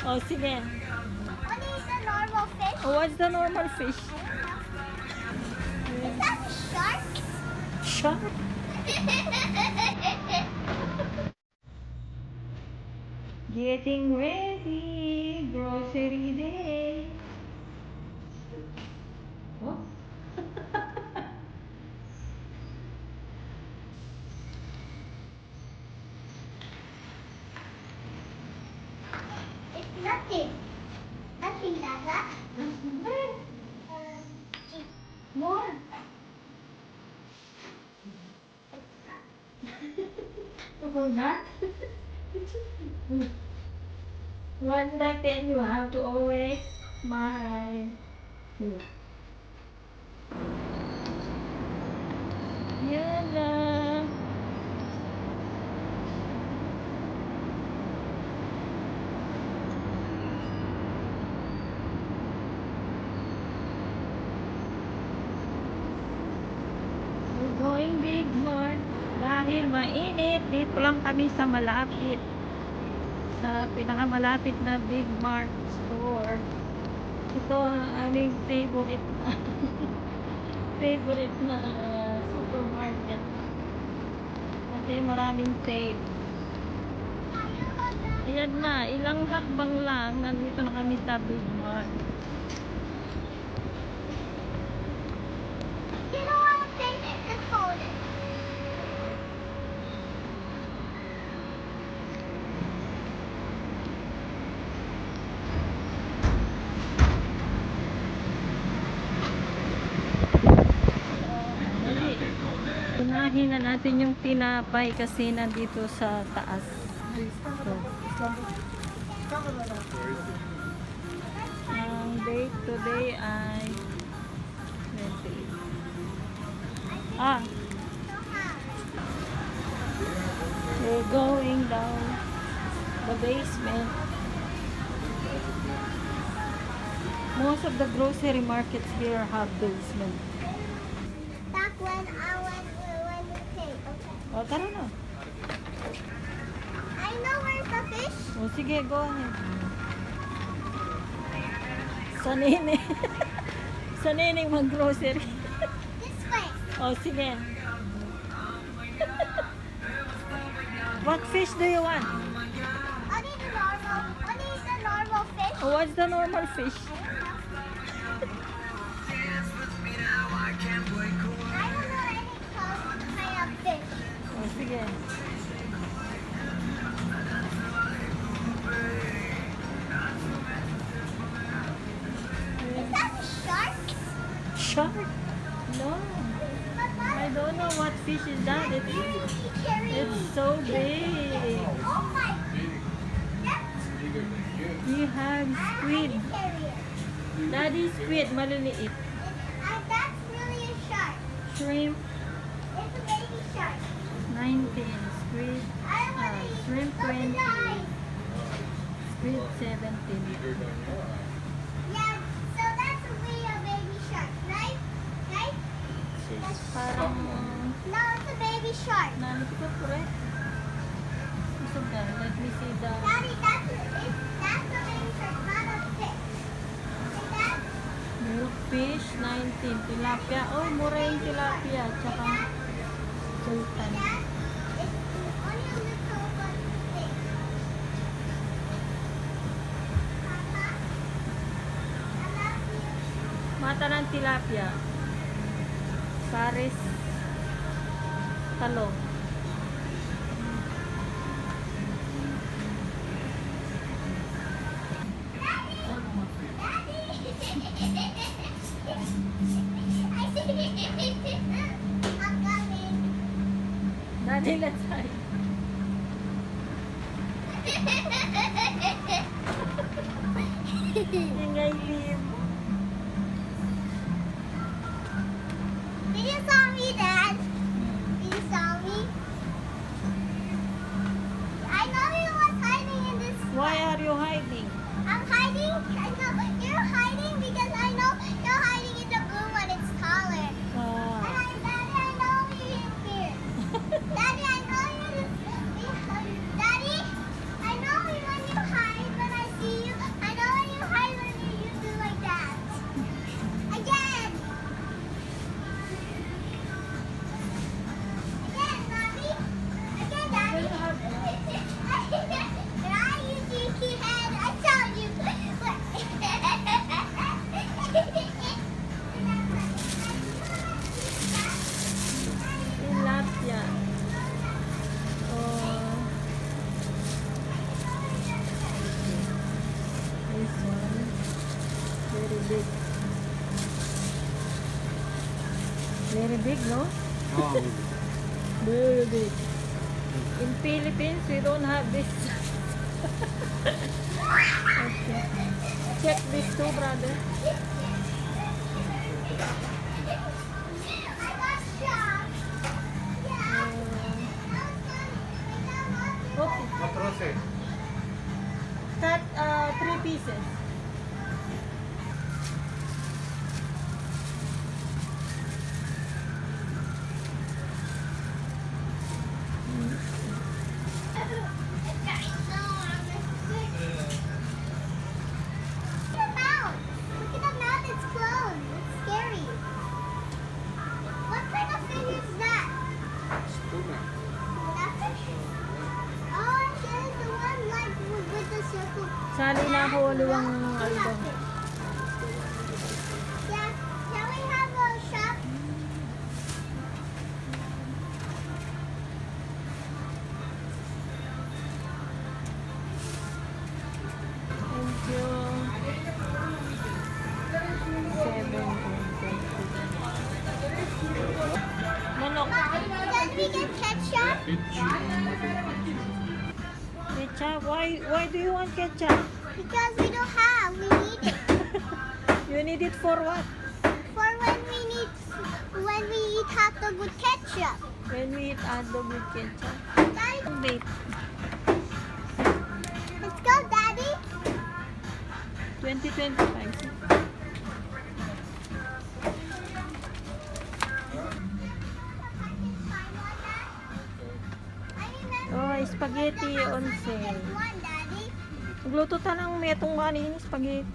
Oh, sige. What is the normal fish? Oh, what's the normal fish? Is that a shark? Shark? Getting ready. Grocery day. Oh. It's nothing. Nothing, Dada. More. Oh, that? What did I tell you? How to always smile. Yan lang. We're going Big Mart. Dahil mainit, dito lang kami sa malapit. Sa pinakamalapit na Big Mart store. Ito ang aming favorite na favorite na supermarket. Kasi maraming sale. Ayan na, ilang hakbang lang, nandito na kami sa Big Mart. You know what I'm saying? It's cold. Unahin na natin yung tinapay kasi nandito sa taas. Ang date today ay 20. We're going down the basement. Most of the grocery markets here have basement. Back when we came. Okay. O, tara na. I know where's the fish. O, sige, go ahead. Sa nini. Sa nining mag-grocery. This way. O, sige. What fish do you want? What is the normal fish? Oh, what's the normal fish? I don't know any kind of fish. O, sige. Is that a shark? Shark? No. I don't know what fish is that. It's so big. Oh my! That's You have squid. carrier. Daddy squid, maliliit. That's really a shark. Shrimp, It's a baby shark. 19. Squid, I don't want to shrimp, Look at 20. the eyes. Squid, 17. Yeah, so that's really a baby shark, right? Right? That's Parang, no, it's a baby shark. nani ko correct? So then, let me see the Daddy, that's a baby shark, not a fish. See that? milkfish, 19. Tilapia. Oh, mura yung tilapia. Tsaka sultan. That is only a little one fish. Papa, I love you. Mata ng tilapia. Pares. Talong. Daddy, let's hide. Yung ay live. Did you saw me, Dad? Did you saw me? I know you was hiding in this. Why are you hiding? I'm hiding. I know you're hiding because I know you're hiding in the blue one. It's taller. Daddy, I know you're in here. Daddy, I know you're. Daddy, I know when you hide when I see you. big. Very big, no? Oh, Very big. In Philippines, we don't have this. Okay. Check this too, brother. I got shot. Yeah. Okay. Matrose. Cut 3 pieces. Look at the mouth, it's closed. It's scary. What kind of fish is that? Tuna. Oh, I get it. The one like with the circle. Sali na ako luwang aldo. Yeah. Can we have a shop? Thank you. 7 Manok. Can we get ketchup? Ketchup? Why do you want ketchup? Because we don't have. We need it. You need it for what? For when we eat hot dog with ketchup. When we eat hot dog with ketchup. Daddy, Wait. let's go, Daddy. 2025. Oh, spaghetti on sale. One, Daddy. Magluto ta ng metong kanini spaghetti.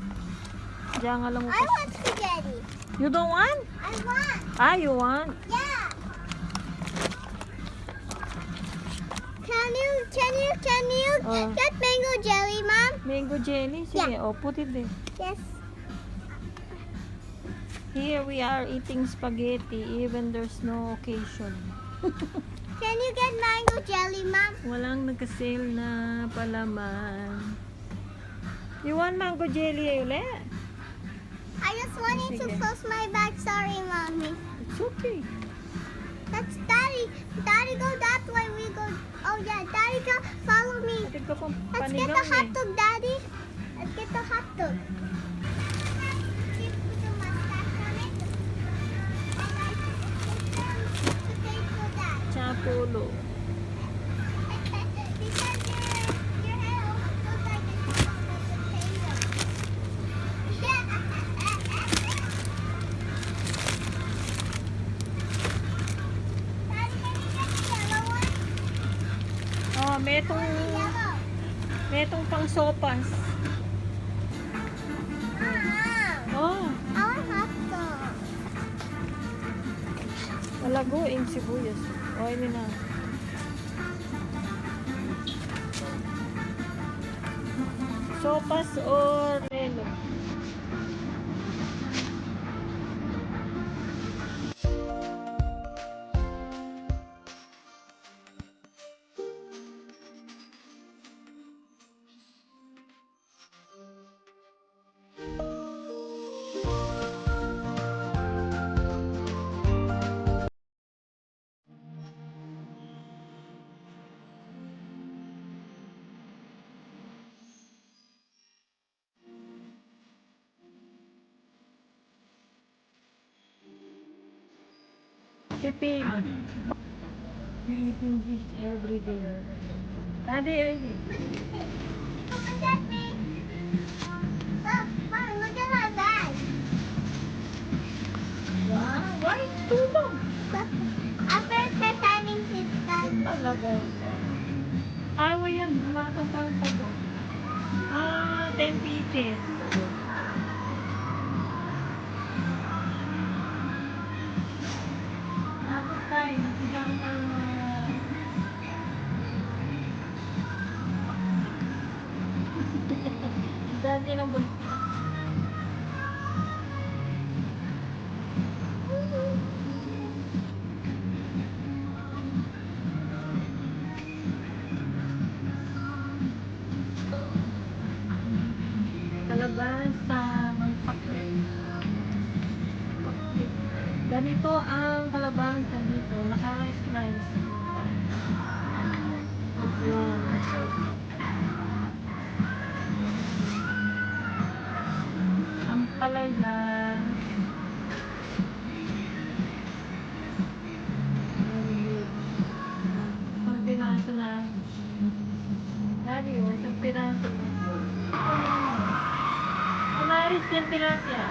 Diyan nga lang mo. I want spaghetti. You don't want? I want. Ah, you want? Yeah. Can you Oh. get mango jelly, Mom? Mango jelly? Sige, oh, put it there. Yes. Here we are eating spaghetti even there's no occasion. Can you get mango jelly, Mom? Walang nagka-sale na palaman. You want mango jelly ulit? I just wanted to Sige. close my bag. Sorry, Mommy. It's okay. That's Daddy. Daddy, go that way. We go. Oh yeah, Daddy, go. Follow me. Atig ka pang Let's get panigang the hot eh. dog, Daddy. Let's get the hot dog. Put the mustache on it. And I put potato that. Chapolo. Because your head almost looks like it's a potato. Daddy, can you get the yellow one? Oh, Yellow. metong pang sopas. Oh, I want hot dog. malaguing sibuyas. Oh, ini na. Sopas or relo? Pipig. Eating this every day. Daddy, Look at me. Look, Mom, look at my bag. wow, why too long? Look, after the timing is done. Talaga. Awa yan, makakang pa to. 10 pieces. Abot tayo, sigang dati ng buntis. Kalabasa, magpakit. Ganito ang kalabasa dito. Naka-slice. Yan. Ang palaya. Isang piraso na. Daddy, isang piraso na. Amaris yung tilapia.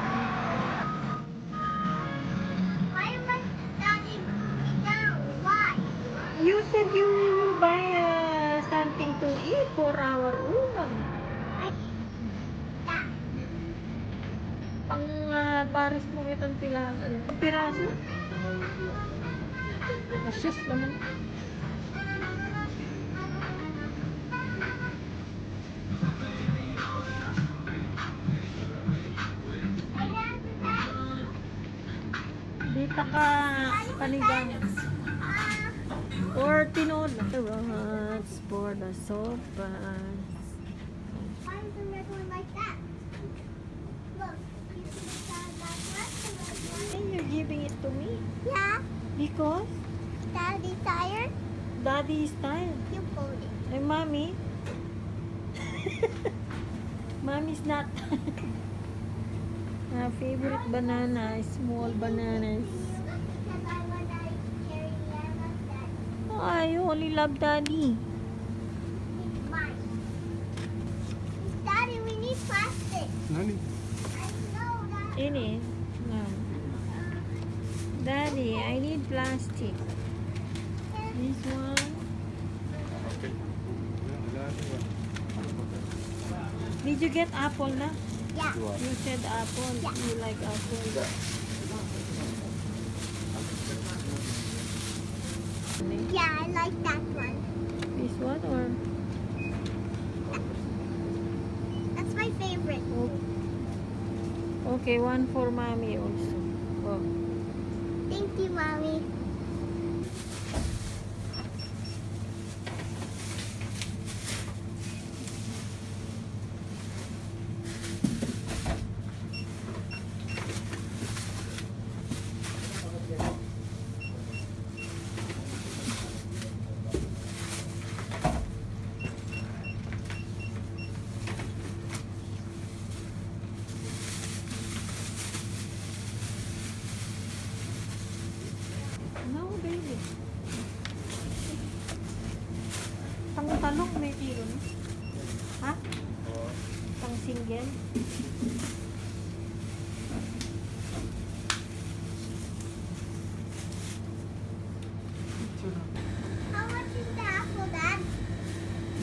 Why am I Daddy cooking down? Why? You said you buy something to eat for our ulam. That. Pang pares mo itong tilapia. Piraso. Masyas naman. Dito ka panigang. Or tinola. Carrots for the sopas. Why is the red one like that? Look, you see the side like that, the red one? And you're giving it to me. Yeah. Because Daddy tired? Daddy is tired. You pulled it. And Mommy? Mommy's not tired. Favorite banana is small bananas. Because I want to carry lemon that Oh, you only love Daddy. is mine. Daddy, we need plastic. Nani? I know that. Ini. No. Daddy, I need plastic. This one. Okay. Did you get apple na? Yeah. You said apple. Yeah. You like apple. Yeah, I like that one. This one or? That's my favorite. Okay, one for Mommy also. Oh. Thank you, Mommy. No, baby. Pang-talong may tiro na. Ha? Pang-single? How much is the apple, Dad?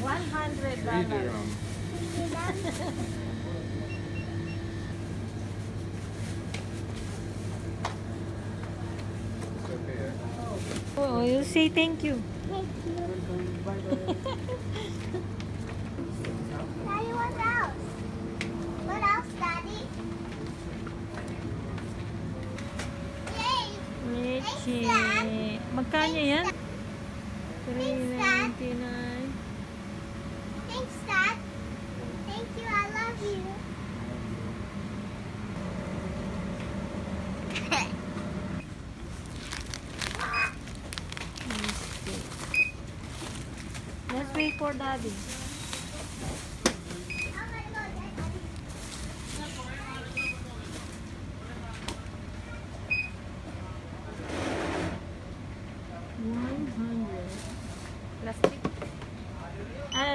$100. See that? It's okay, eh? Oh, you say thank you. Thank you. Daddy, what else? What else, Daddy? Yay! Leche. Magkano yan? Thanks, Dad. $3.99. Thanks, Dad. Thank you. I love you. Let's wait for Daddy. $100. Plastic.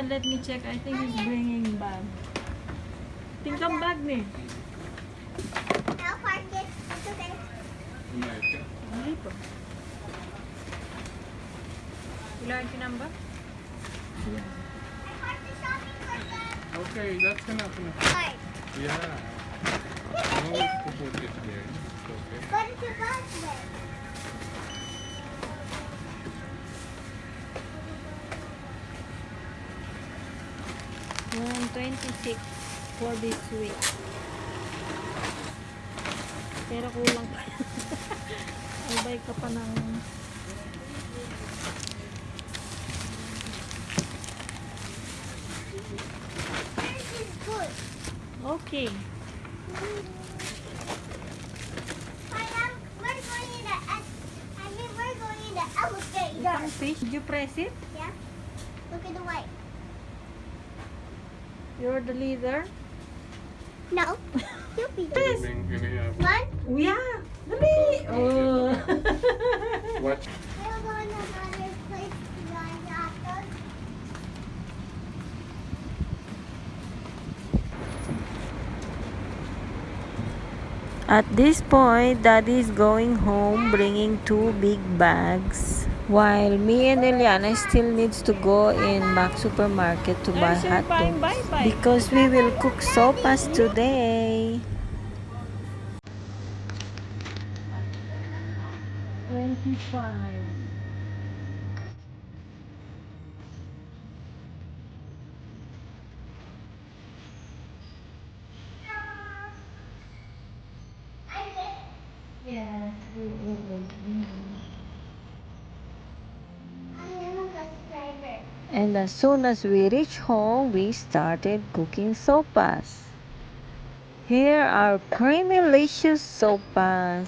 Let me check. I think he's bringing bag. Tingkang bag ni. I'll park it. It's okay. America. Hindi po. Ilan kinamba? I parked the shopping cart there. Okay, that's enough. Alright. Yeah. No, to put it there. It's okay. But it's a bus there. $126 for this week. Pero kulang pa. Albay ka pa ng... This is good. Okay. We're going in I look at Isang that. fish. Did you press it? Yeah. Look at the white. You're the leader. No. You'll be Yes. one. Oh, yeah. Dali. Oh. What? We'll go in another place to buy apples. At this point, Daddy is going home bringing 2 big bags. While me and Eliana still needs to go in Mac Supermarket to buy hot dogs. Because we will cook sopas today. 25. Yes. And as soon as we reached home, we started cooking sopas. Here are creamy-licious sopas.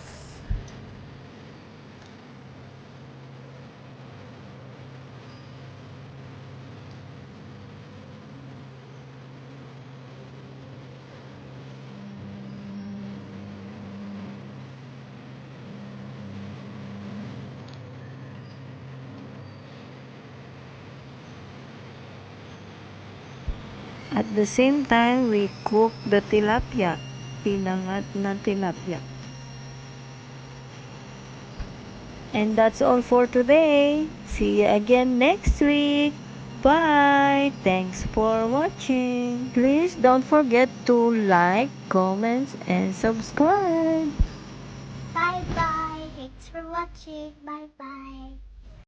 At the same time, we cook the tilapia, pinangat na tilapia. And that's all for today. See you again next week. Bye. Thanks for watching. Please don't forget to like, comment, and subscribe. Bye bye. Thanks for watching. Bye bye.